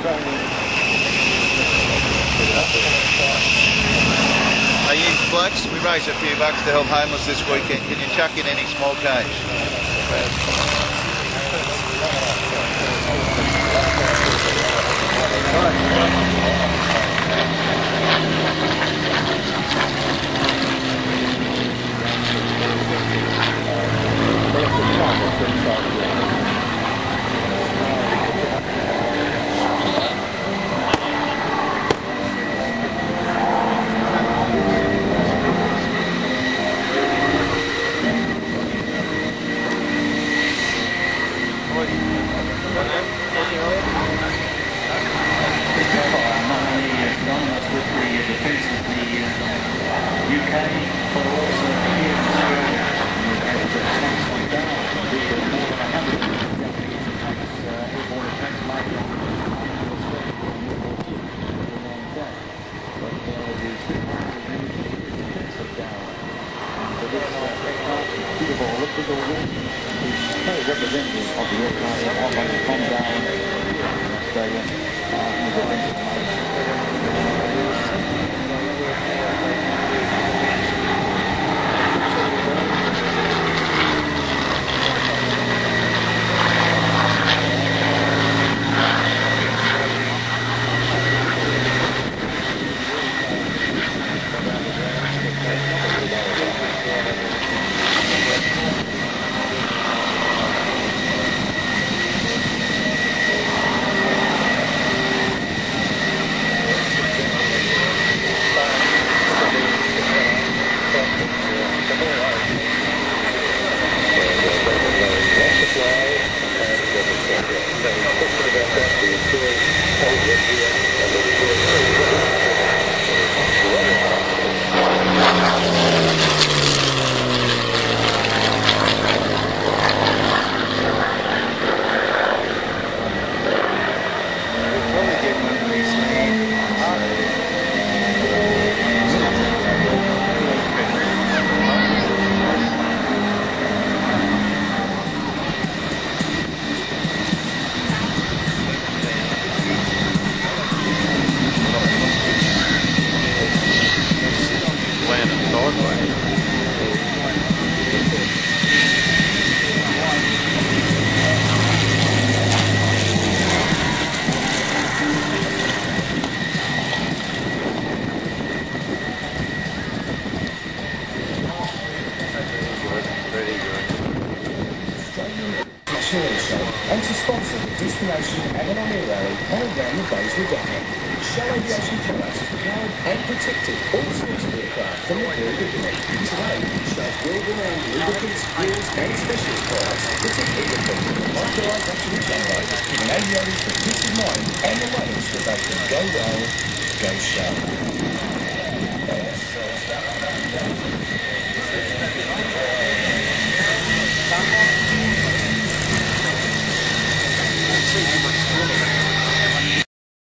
Are you blokes? We raised a few bucks to help homeless this weekend. Can you chuck in any small change? Representative of the aircraft from Darwin, Australia, and to sponsor the destination Avalon rally and around the Bays Regatta. Shell Aviation products have powered and protected all sorts of aircraft from the very beginning. Today, Shell's world-renowned lubricants, fuels and specialist products protect everything from the microwave up to the jumbo, giving aviators the peace of mind and the range that they can go well, go Shell.